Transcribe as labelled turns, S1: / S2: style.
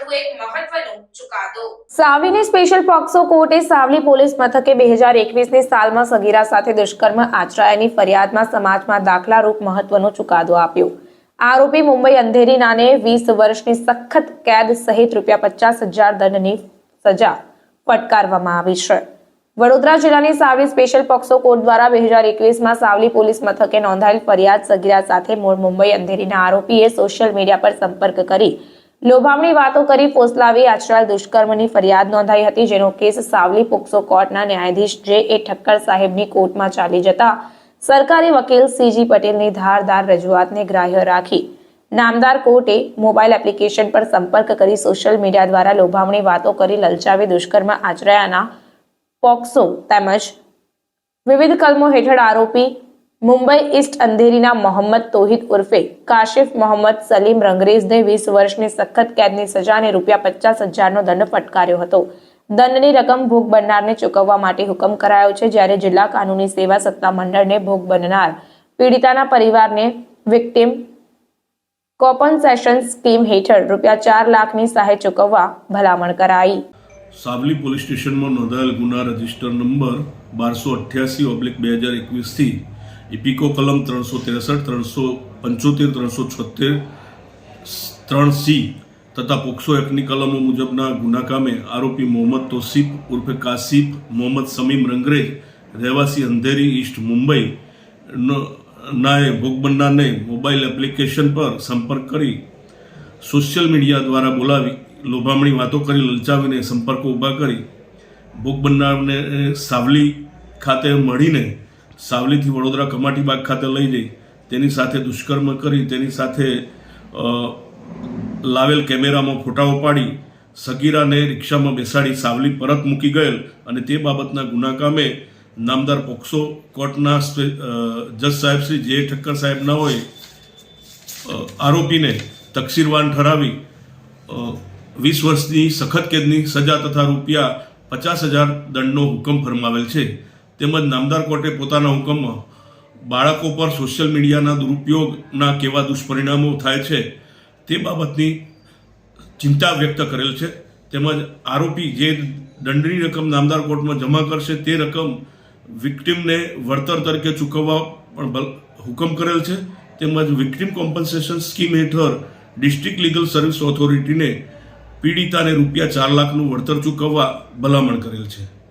S1: વધુ એક મહત્વનો ચુકાદો।
S2: સાવલીની સ્પેશિયલ પોક્સો કોર્ટે સાવલી પોલીસ મથકે 2021ની સાલમાં સગીરા સાથે દુષ્કર્મ આચરાયાની ફરિયાદમાં સમાજમાં દાખલારૂપ મહત્વનો ચુકાદો આપ્યો। આરોપી મુંબઈ અંધેરીનાને 20 વર્ષની સખત કેદ સહિત ₹50,000 દંડની સજા ફટકારવામાં આવી છે। વડોદરા જિલ્લાની સાવલી સ્પેશિયલ પોક્સો કોર્ટ દ્વારા 2021માં સાવલી પોલીસ મથકે નોંધાયેલ ફરિયાદ સગીરા સાથે મૂળ મુંબઈ અંધેરીના આરોપીએ સોશિયલ મીડિયા પર સંપર્ક કરી લોભામણી વાતો કરી ફોસલાવી આચરાયેલ દુષ્કર્મની ફરિયાદ નોંધાઈ હતી, જેનો કેસ સાવલી પોક્સો કોર્ટના ન્યાયાધીશ જે.એ. ઠક્કર સાહેબની કોર્ટમાં ચાલી જતા સરકારી વકીલ સી.જી. પટેલની ધારદાર રજૂઆતને ગ્રાહ્ય રાખી નામદાર કોર્ટે મોબાઈલ એપ્લિકેશન પર સંપર્ક કરી સોશિયલ મીડિયા દ્વારા લોભામણી વાતો કરી લલચાવી દુષ્કર્મ આચરાયાના પોક્સો તેમજ વિવિધ કલમો હેઠળ આરોપી મુંબઈ ઈસ્ટ અંધેરીના મોહમ્મદ તોહિદ ઉર્ફે કાશિફ મોહમ્મદ સલીમ રંગરેજને 20 વર્ષની સખત કેદની સજા અને ₹50,000નો દંડ ફટકાર્યો હતો। દંડની રકમ ભોગ બનનારને ચૂકવવા માટે હુકમ કરાયો છે, જ્યારે જિલ્લા કાનૂની સેવા સત્તા મંડળને ભોગ બનનાર પીડિતાના પરિવારને વિક્ટિમ કોમ્પન્સેશન સ્કીમ હેઠળ ₹4 લાખની સહાય ચૂકવવા ભલામણ કરાઈ।
S3: સાવલી પોલીસ સ્ટેશનમાં નોંધાયેલ ગુના રજિસ્ટર નંબર 1288/2021 થી ઇપિકો કલમ 363, 375, 376, 3C તથા પોક્સો એક્ટની કલમો મુજબના ગુના કામે આરોપી મોહમ્મદ તોસીફ ઉર્ફે કાસિફ મોહમ્મદ સમીમ રંગરેજ રહેવાસી અંધેરી ઈસ્ટ મુંબઈ નાએ ભોગ બનનારને મોબાઈલ એપ્લિકેશન પર સંપર્ક કરી સોશિયલ મીડિયા દ્વારા બોલાવી લોભામણી વાતો કરી લલચાવીને સંપર્કો ઊભા કરી ભોગ બનનારને સાવલી ખાતે મળીને સાવલીથી વડોદરા કમાટીબાગ ખાતે લઈ જઈ તેની સાથે દુષ્કર્મ કરી તેની સાથે લાવેલ કેમેરામાં ફોટાઓ પાડી સગીરાને રિક્ષામાં બેસાડી સાવલી પરત મૂકી ગયેલ અને તે બાબતના ગુના કામે નામદાર પોક્સો કોર્ટના જજ સાહેબ શ્રી જે ઠક્કર સાહેબના હોય આરોપીને તકસીરવાન ઠરાવી 20 વર્ષની સખત કેદની સજા તથા ₹50,000 દંડનો હુકમ ફરમાવેલ છે। તેમજ નામદાર કોર્ટે પોતાના હુકમમાં બાળકો પર સોશિયલ મીડિયાના દુરુપયોગના કેવા દુષ્પરિણામો થાય છે તે બાબતની ચિંતા વ્યક્ત કરેલ છે। તેમજ આરોપી જે દંડની રકમ નામદાર કોર્ટમાં જમા કરશે તે રકમ વિક્ટિમને વળતર તરીકે ચૂકવવા પણ હુકમ કરેલ છે। તેમજ વિક્ટિમ કોમ્પન્સેશન સ્કીમ હેઠળ ડિસ્ટ્રિક્ટ લીગલ સર્વિસ ઓથોરિટીને પીડિતાને ₹4 લાખનું વળતર ચૂકવવા ભલામણ કરેલ છે।